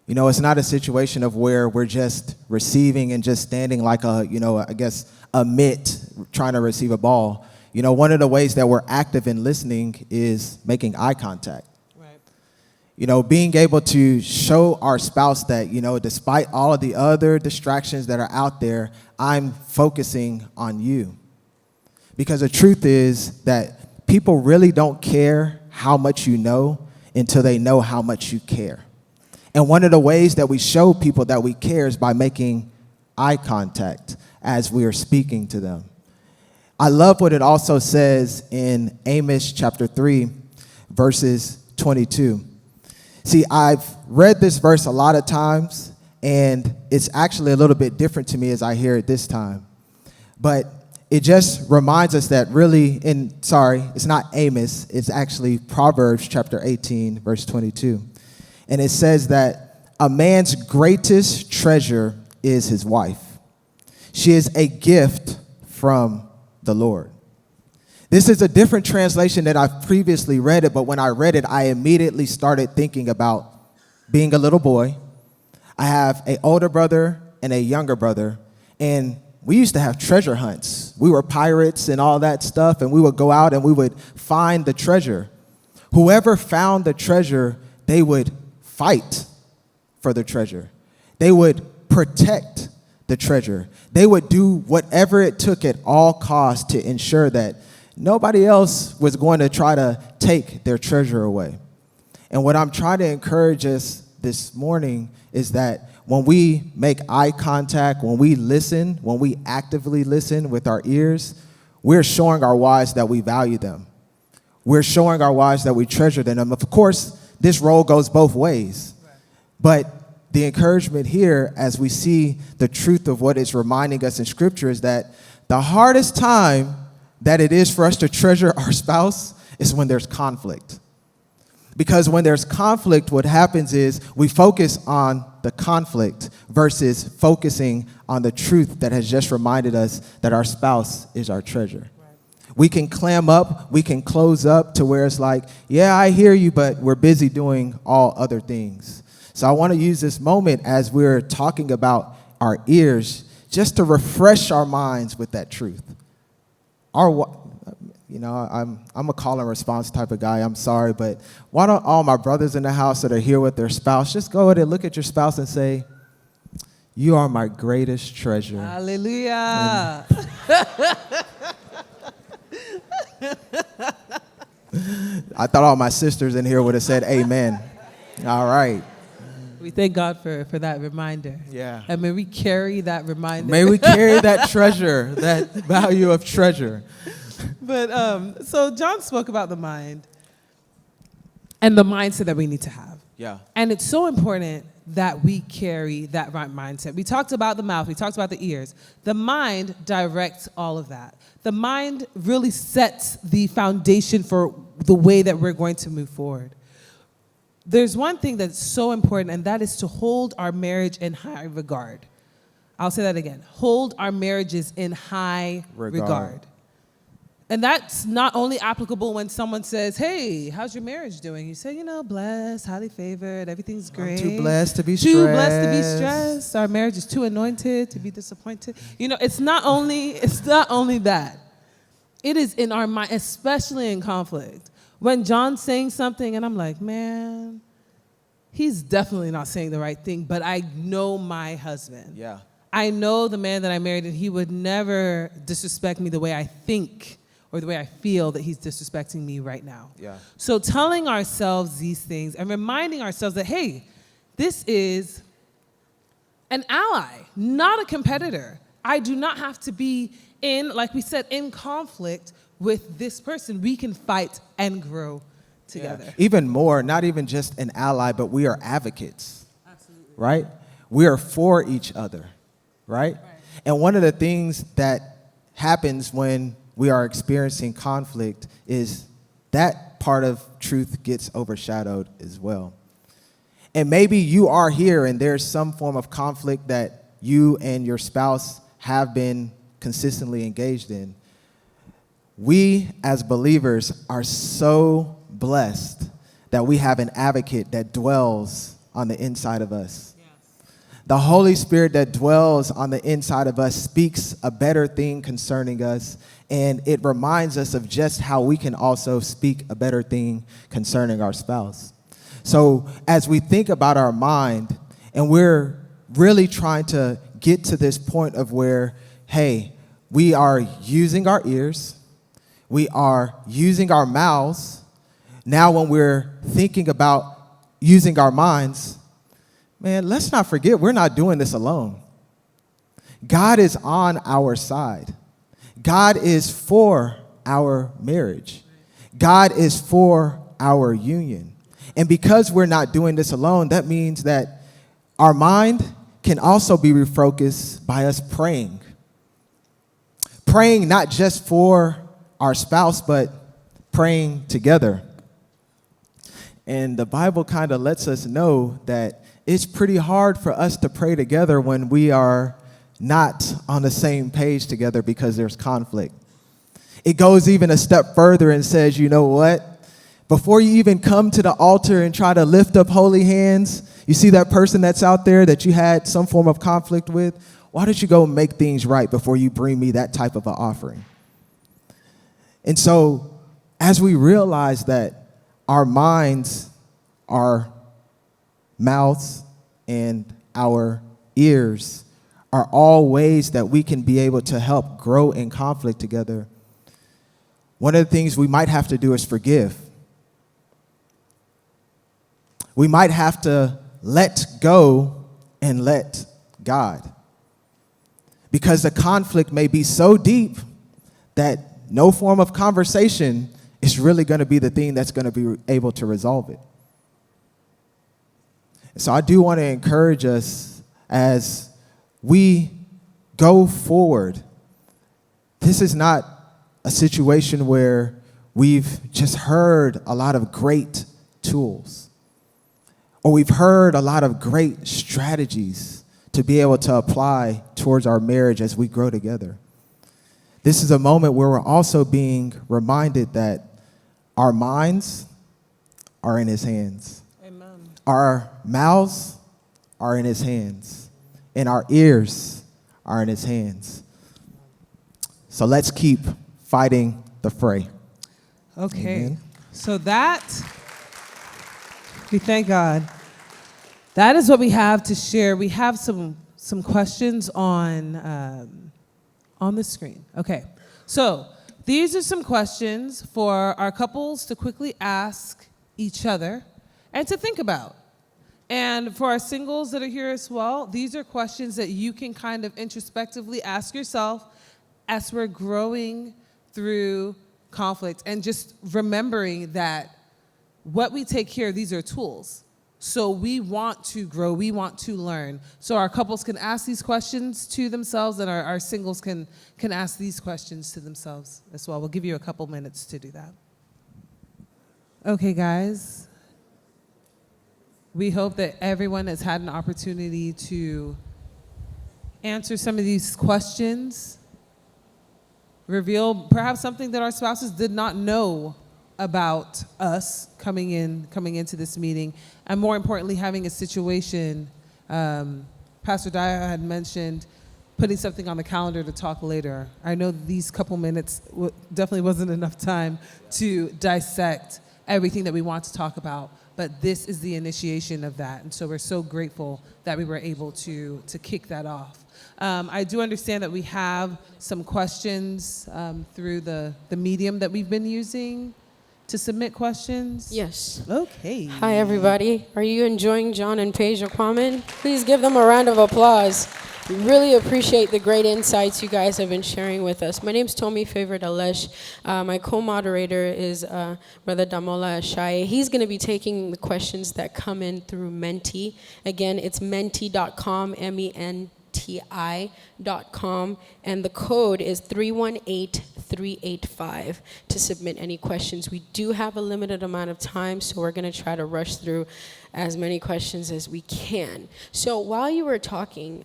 Speaker 1: It's not a situation of where we're just receiving and just standing like a mitt trying to receive a ball. One of the ways that we're active in listening is making eye contact.
Speaker 2: Right.
Speaker 1: Being able to show our spouse that, despite all of the other distractions that are out there, I'm focusing on you. Because the truth is that people really don't care how much you know until they know how much you care. And one of the ways that we show people that we care is by making eye contact as we are speaking to them. I love what it also says in Amos chapter 3, verses 22. See, I've read this verse a lot of times, and it's actually a little bit different to me as I hear it this time. But it just reminds us that really, it's not Amos, it's actually Proverbs chapter 18, verse 22. And it says that a man's greatest treasure is his wife. She is a gift from the Lord. This is a different translation that I've previously read it, but when I read it, I immediately started thinking about being a little boy. I have an older brother and a younger brother, and we used to have treasure hunts. We were pirates and all that stuff, and we would go out and we would find the treasure. Whoever found the treasure, they would fight for the treasure. They would protect the treasure. They would do whatever it took at all costs to ensure that nobody else was going to try to take their treasure away. And what I'm trying to encourage us this morning is that when we make eye contact, when we listen, when we actively listen with our ears, we're showing our wives that we value them. We're showing our wives that we treasure them. Of course, this role goes both ways. But the encouragement here, as we see the truth of what it's reminding us in Scripture, is that the hardest time that it is for us to treasure our spouse is when there's conflict. Because when there's conflict, what happens is we focus on the conflict versus focusing on the truth that has just reminded us that our spouse is our treasure. We can clam up, we can close up to where it's like, yeah, I hear you, but we're busy doing all other things. So I want to use this moment as we're talking about our ears just to refresh our minds with that truth. I'm a call and response type of guy. I'm sorry, but why don't all my brothers in the house that are here with their spouse just go ahead and look at your spouse and say, "You are my greatest treasure."
Speaker 2: Hallelujah.
Speaker 1: I thought all my sisters in here would have said amen. All right.
Speaker 2: We thank God for that reminder.
Speaker 1: Yeah.
Speaker 2: And may we carry that reminder.
Speaker 1: May we carry that treasure, that value of treasure.
Speaker 2: But so John spoke about the mind and the mindset that we need to have.
Speaker 1: Yeah.
Speaker 2: And it's so important that we carry that right mindset. We talked about the mouth. We talked about the ears. The mind directs all of that. The mind really sets the foundation for the way that we're going to move forward. There's one thing that's so important, and that is to hold our marriage in high regard. I'll say that again. Hold our marriages in high regard. And that's not only applicable when someone says, "Hey, how's your marriage doing?" You say, "Blessed, highly favored, everything's great.
Speaker 1: I'm too blessed to be stressed.
Speaker 2: Too blessed to be stressed. Our marriage is too anointed to be disappointed." It's not only that. It is in our mind, especially in conflict. When John's saying something and I'm like, man, he's definitely not saying the right thing, but I know my husband.
Speaker 1: Yeah.
Speaker 2: I know the man that I married, and he would never disrespect me the way I think or the way I feel that he's disrespecting me right now.
Speaker 1: Yeah.
Speaker 2: So telling ourselves these things and reminding ourselves that, hey, this is an ally, not a competitor. I do not have to be in, like we said, in conflict with this person. We can fight and grow together.
Speaker 1: Yeah. Even more, not even just an ally, but we are advocates. Absolutely. Right? We are for each other, right? And one of the things that happens when we are experiencing conflict is that part of truth gets overshadowed as well. And maybe you are here and there's some form of conflict that you and your spouse have been consistently engaged in. We as believers are so blessed that we have an advocate that dwells on the inside of us. The Holy Spirit that dwells on the inside of us speaks a better thing concerning us, and it reminds us of just how we can also speak a better thing concerning our spouse. So as we think about our mind, and we're really trying to get to this point of where, hey, we are using our ears, we are using our mouths. Now when we're thinking about using our minds, man, let's not forget we're not doing this alone. God is on our side. God is for our marriage. God is for our union. And because we're not doing this alone, that means that our mind can also be refocused by us praying. Praying not just for our spouse, but praying together. And the Bible kind of lets us know that it's pretty hard for us to pray together when we are not on the same page together because there's conflict. It goes even a step further and says, you know what? Before you even come to the altar and try to lift up holy hands, you see that person that's out there that you had some form of conflict with? Why don't you go make things right before you bring me that type of an offering? And so as we realize that our minds, our mouths, and our ears are all ways that we can be able to help grow in conflict together, one of the things we might have to do is forgive. We might have to let go and let God. Because the conflict may be so deep that no form of conversation is really going to be the thing that's going to be able to resolve it. So I do want to encourage us as we go forward. This is not a situation where we've just heard a lot of great tools, or we've heard a lot of great strategies to be able to apply towards our marriage as we grow together. This is a moment where we're also being reminded that our minds are in His hands.
Speaker 2: Amen.
Speaker 1: Our mouths are in His hands, and our ears are in His hands. So let's keep fighting the fray.
Speaker 2: Okay.
Speaker 1: Amen.
Speaker 2: So we thank God. That is what we have to share. We have some questions on the screen. Okay. So these are some questions for our couples to quickly ask each other and to think about. And for our singles that are here as well, these are questions that you can kind of introspectively ask yourself as we're growing through conflict, and just remembering that what we take here, these are tools. So we want to grow, we want to learn. So our couples can ask these questions to themselves, and our singles can ask these questions to themselves as well. We'll give you a couple minutes to do that. Okay, guys. We hope that everyone has had an opportunity to answer some of these questions, reveal perhaps something that our spouses did not know about us coming into this meeting, and more importantly, having a situation. Pastor Daya had mentioned putting something on the calendar to talk later. I know these couple minutes definitely wasn't enough time to dissect everything that we want to talk about, but this is the initiation of that, and so we're so grateful that we were able to kick that off. I do understand that we have some questions through the medium that we've been using to submit questions.
Speaker 5: Yes.
Speaker 2: Okay.
Speaker 5: Hi, everybody. Are you enjoying John and Paige Okpamen? Please give them a round of applause. Really appreciate the great insights you guys have been sharing with us. My name's Tomi Favorite Alesh. My co-moderator is Brother Damola Ashaye. He's going to be taking the questions that come in through Menti. Again, it's menti.com, menti.com, and the code is 318385 to submit any questions. We do have a limited amount of time, so we're going to try to rush through as many questions as we can. So while you were talking,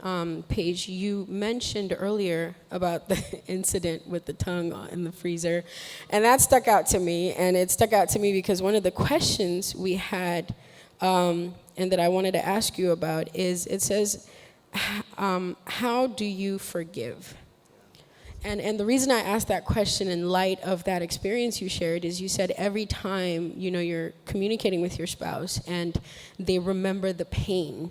Speaker 5: Paige, you mentioned earlier about the incident with the tongue in the freezer, and that stuck out to me, and it stuck out to me because one of the questions we had and that I wanted to ask you about is, it says, how do you forgive? And the reason I asked that question in light of that experience you shared is you said every time, you're communicating with your spouse and they remember the pain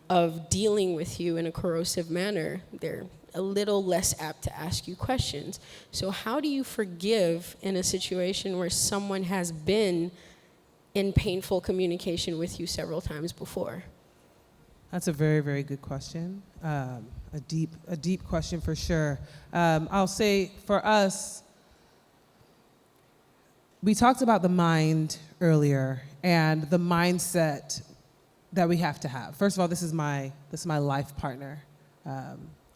Speaker 5: of dealing with you in a corrosive manner, they're a little less apt to ask you questions. So how do you forgive in a situation where someone has been in painful communication with you several times before?
Speaker 2: That's a very, very good question. A deep question for sure. I'll say for us, we talked about the mind earlier and the mindset that we have to have. First of all, this is my life partner.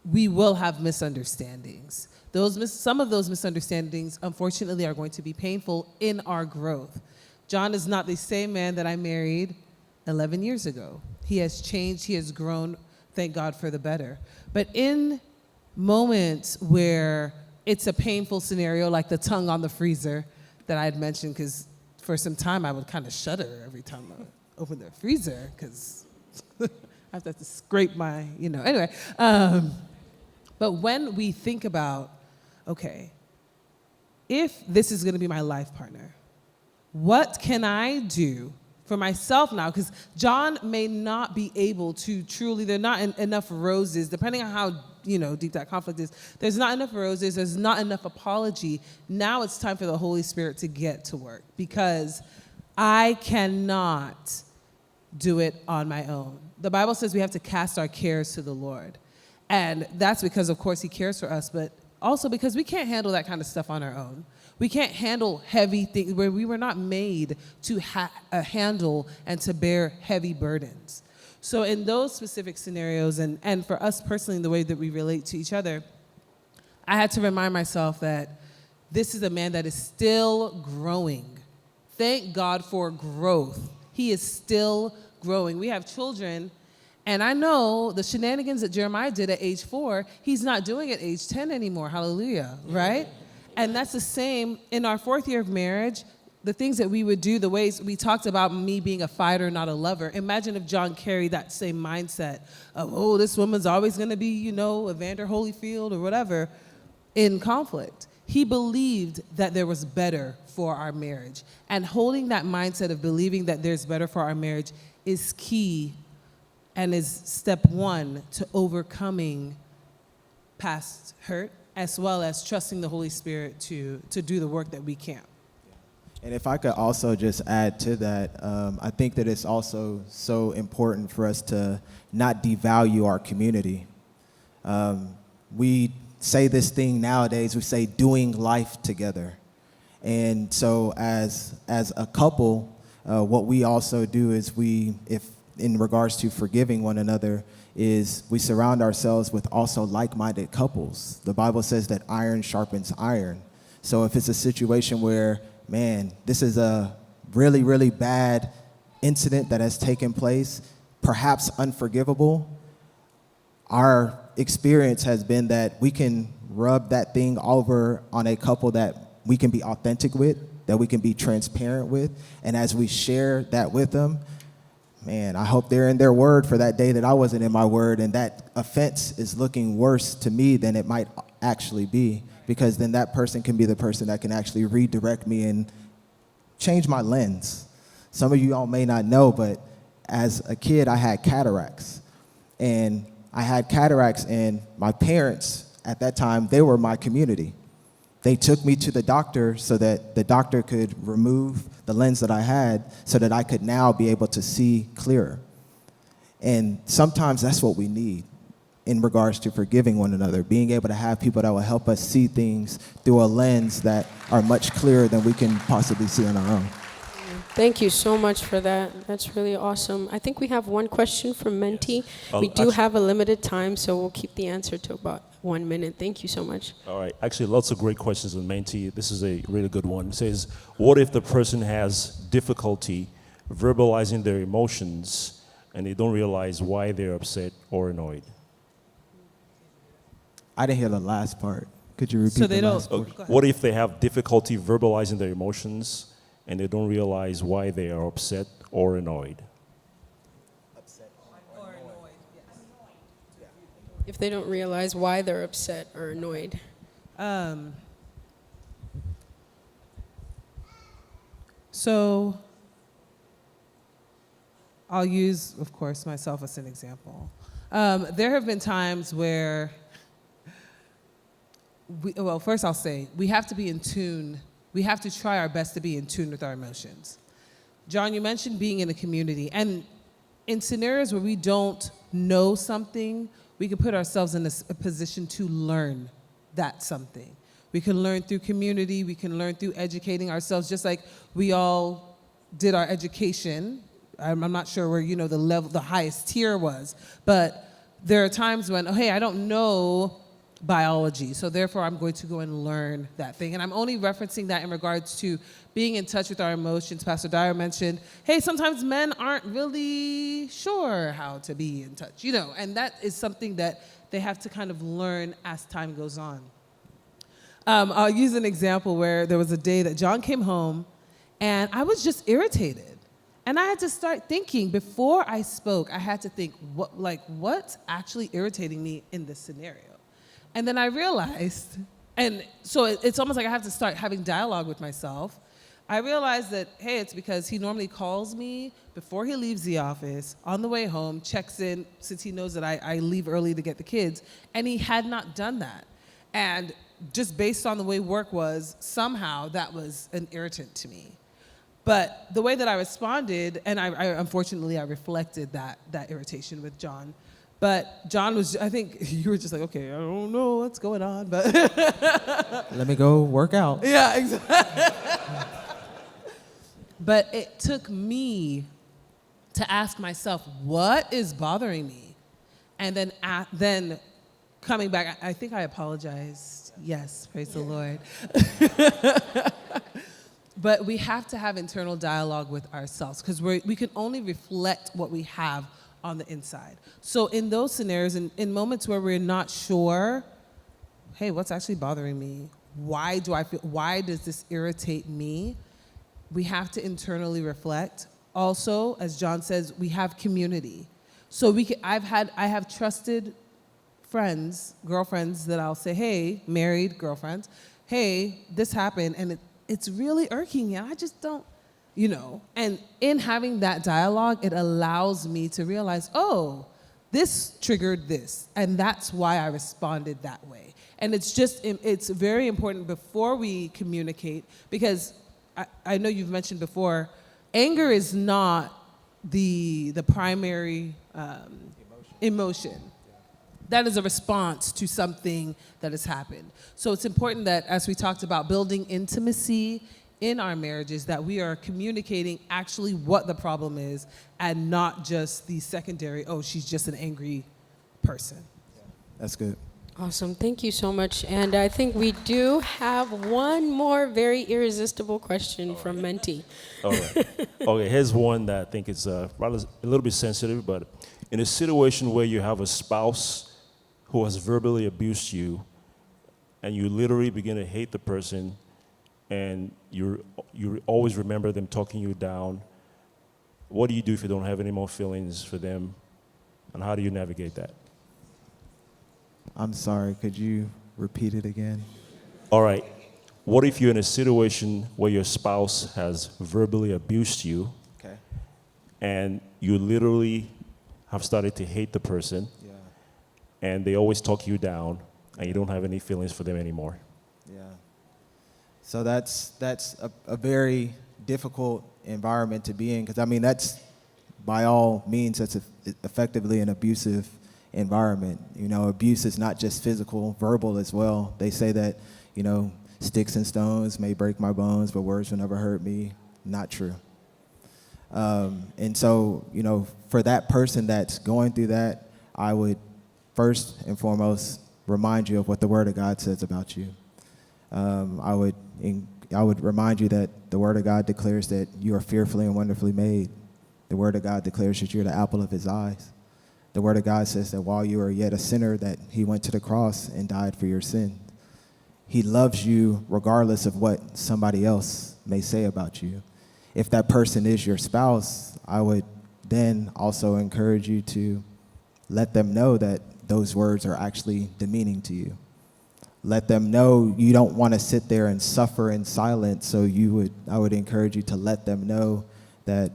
Speaker 2: We will have misunderstandings. Some of those misunderstandings, unfortunately, are going to be painful in our growth. John is not the same man that I married 11 years ago. He has changed, he has grown, thank God for the better. But in moments where it's a painful scenario, like the tongue on the freezer that I had mentioned, because for some time I would kind of shudder every time I open the freezer, because I have to scrape my, anyway. But when we think about, okay, if this is going to be my life partner, what can I do for myself now? Because John may not be able to truly, there are not enough roses, depending on how deep that conflict is. There's not enough roses, there's not enough apology. Now it's time for the Holy Spirit to get to work, because I cannot do it on my own. The Bible says we have to cast our cares to the Lord. And that's because, of course, he cares for us, but also because we can't handle that kind of stuff on our own. We can't handle heavy things, where we were not made to handle and to bear heavy burdens. So in those specific scenarios, and for us personally, the way that we relate to each other, I had to remind myself that this is a man that is still growing. Thank God for growth. He is still growing. We have children, and I know the shenanigans that Jeremiah did at age 4, he's not doing at age 10 anymore. Hallelujah, right? And that's the same in our 4th year of marriage. The things that we would do, the ways we talked about me being a fighter, not a lover. Imagine if John carried that same mindset of, this woman's always going to be, Evander Holyfield or whatever, in conflict. He believed that there was better for our marriage. And holding that mindset of believing that there's better for our marriage is key and is step 1 to overcoming past hurt, as well as trusting the Holy Spirit to do the work that we can't.
Speaker 1: And if I could also just add to that, I think that it's also so important for us to not devalue our community. We say this thing nowadays, we say doing life together. And so as a couple, what we also do is if in regards to forgiving one another, is we surround ourselves with also like-minded couples. The Bible says that iron sharpens iron. So if it's a situation where, man, this is a really, really bad incident that has taken place, perhaps unforgivable, our experience has been that we can rub that thing over on a couple that we can be authentic with, that we can be transparent with, and as we share that with them, man, I hope they're in their word for that day that I wasn't in my word, and that offense is looking worse to me than it might actually be, because then that person can be the person that can actually redirect me and change my lens. Some of you all may not know, but as a kid, I had cataracts. And my parents, at that time, they were my community. They took me to the doctor so that the doctor could remove the lens that I had so that I could now be able to see clearer. And sometimes that's what we need. in regards to forgiving one another, being able to have people that will help us see things through a lens that are much clearer than we can possibly see on our own.
Speaker 5: Thank you so much for that. That's really awesome. I think we have one question from Menti. We do have a limited time, so we'll keep the answer to about 1 minute. Thank you so much.
Speaker 6: All right. Actually, lots of great questions on Menti. This is a really good one. It says, what if the person has difficulty verbalizing their emotions and they don't realize why they're upset or annoyed?
Speaker 1: I didn't hear the last part. Could you repeat
Speaker 2: So they
Speaker 1: the
Speaker 2: don't-
Speaker 1: last part?
Speaker 2: Go ahead.
Speaker 6: What if they have difficulty verbalizing their emotions and they don't realize why they are upset or annoyed?
Speaker 5: If they don't realize why they're upset or annoyed.
Speaker 2: So I'll use, of course, myself as an example. There have been times where, first I'll say, we have to be in tune. We have to try our best to be in tune with our emotions. John, you mentioned being in a community. And in scenarios where we don't know something, we can put ourselves in a position to learn that something. We can learn through community. We can learn through educating ourselves, just like we all did our education. I'm not sure where, the level, the highest tier was. But there are times when, hey, I don't know biology, so therefore I'm going to go and learn that thing. And I'm only referencing that in regards to being in touch with our emotions. Pastor Dyer mentioned, hey, sometimes men aren't really sure how to be in touch, and that is something that they have to kind of learn as time goes on. I'll use an example where there was a day that John came home and I was just irritated. And I had to start thinking, before I spoke, I had to think, what's actually irritating me in this scenario? And then I realized, and so it's almost like I have to start having dialogue with myself. I realized that, hey, it's because he normally calls me before he leaves the office, on the way home, checks in, since he knows that I leave early to get the kids, and he had not done that. And just based on the way work was, somehow that was an irritant to me. But the way that I responded, and I unfortunately, I reflected that irritation with John. But John was, I think you were just like, okay, I don't know what's going on, but.
Speaker 1: Let me go work out.
Speaker 2: Yeah, exactly. But it took me to ask myself, what is bothering me? And then coming back, I think I apologized. Yes, praise the Lord. But we have to have internal dialogue with ourselves, because we can only reflect what we have on the inside. So in those scenarios, in moments where we're not sure, hey, what's actually bothering me? Why does this irritate me? We have to internally reflect. Also, as John says, we have community. So I have trusted friends, girlfriends, that I'll say, hey, married girlfriends, hey, this happened, and it's really irking me. I just don't, And in having that dialogue, it allows me to realize, oh, this triggered this, and that's why I responded that way. And it's very important before we communicate, because I know you've mentioned before, anger is not the primary emotion. That is a response to something that has happened. So it's important that, as we talked about building intimacy in our marriages, that we are communicating actually what the problem is, and not just the secondary, oh, she's just an angry person.
Speaker 1: That's good.
Speaker 5: Awesome. Thank you so much. And I think we do have one more very irresistible question from Menti.
Speaker 6: All right. Okay, here's one that I think is rather a little bit sensitive, but in a situation where you have a spouse who has verbally abused you, and you literally begin to hate the person, and you always remember them talking you down, what do you do if you don't have any more feelings for them, and how do you navigate that?
Speaker 1: I'm sorry, could you repeat it again?
Speaker 6: All right. What if you're in a situation where your spouse has verbally abused you,
Speaker 1: Okay.
Speaker 6: and you literally have started to hate the person,
Speaker 1: Yeah.
Speaker 6: and they always talk you down, and you don't have any feelings for them anymore?
Speaker 1: Yeah. So that's a very difficult environment to be in, because that's by all means that's effectively an abusive environment. You know, abuse is not just physical, verbal as well. They say that, you know, sticks and stones may break my bones, but words will never hurt me. Not true. And so, you know, for that person that's going through that, I would first and foremost remind you of what the Word of God says about you. I would remind you that the Word of God declares that you are fearfully and wonderfully made. The Word of God declares that you're the apple of His eyes. The Word of God says that while you are yet a sinner, that He went to the cross and died for your sin. He loves you regardless of what somebody else may say about you. If that person is your spouse, I would then also encourage you to let them know that those words are actually demeaning to you. Let them know you don't want to sit there and suffer in silence, so I would encourage you to let them know that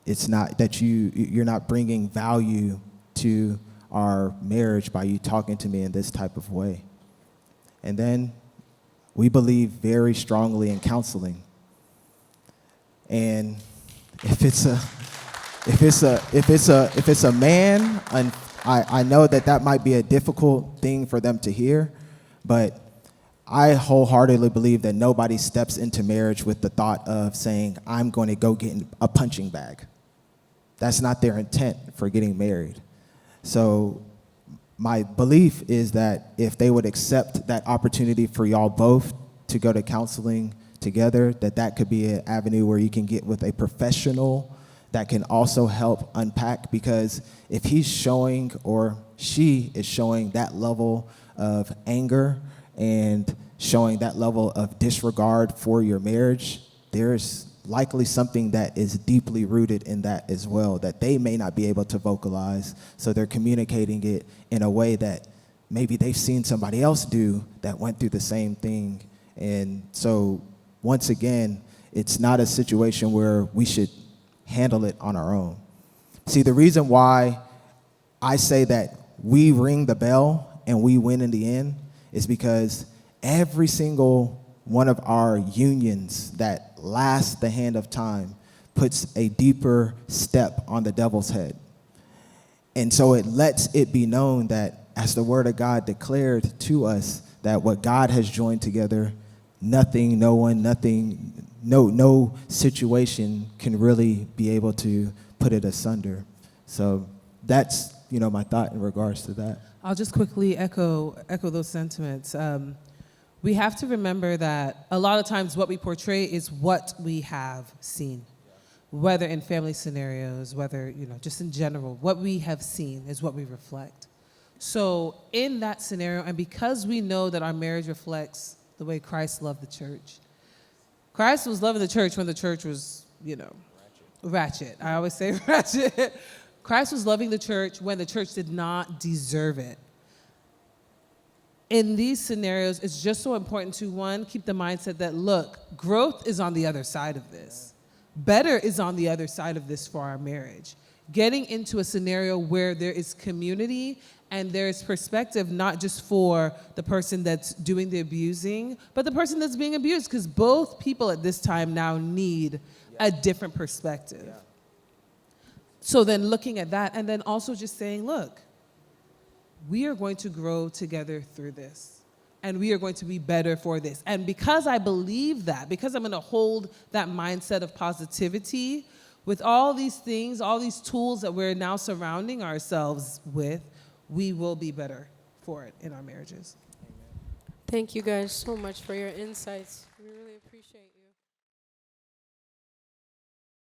Speaker 1: it's not, that you're not bringing value to our marriage by you talking to me in this type of way. And then we believe very strongly in counseling. And if it's a man, and I know that might be a difficult thing for them to hear, but I wholeheartedly believe that nobody steps into marriage with the thought of saying, I'm going to go get a punching bag. That's not their intent for getting married. So my belief is that if they would accept that opportunity for y'all both to go to counseling together, that could be an avenue where you can get with a professional that can also help unpack, because if he's showing or she is showing that level of anger and showing that level of disregard for your marriage, there's likely something that is deeply rooted in that as well, that they may not be able to vocalize, so they're communicating it in a way that maybe they've seen somebody else do that went through the same thing. And so once again, it's not a situation where we should handle it on our own. See, the reason why I say that we ring the bell and we win in the end is because every single one of our unions that lasts the hand of time puts a deeper step on the devil's head. And so it lets it be known that, as the Word of God declared to us, that what God has joined together, nothing, no one, nothing, no situation can really be able to put it asunder. So that's, my thought in regards to that.
Speaker 2: I'll just quickly echo those sentiments. We have to remember that a lot of times what we portray is what we have seen, whether in family scenarios, whether, just in general, what we have seen is what we reflect. So in that scenario, and because we know that our marriage reflects the way Christ loved the church, Christ was loving the church when the church was, ratchet. I always say ratchet. Christ was loving the church when the church did not deserve it. In these scenarios, it's just so important to, one, keep the mindset that, look, growth is on the other side of this. Better is on the other side of this for our marriage. Getting into a scenario where there is community and there is perspective, not just for the person that's doing the abusing, but the person that's being abused, because both people at this time now need a different perspective. Yeah. So then looking at that, and then also just saying, look, we are going to grow together through this, and we are going to be better for this. And because I believe that, because I'm going to hold that mindset of positivity, with all these things, all these tools that we're now surrounding ourselves with, we will be better for it in our marriages.
Speaker 5: Thank you guys so much for your insights. We really appreciate you.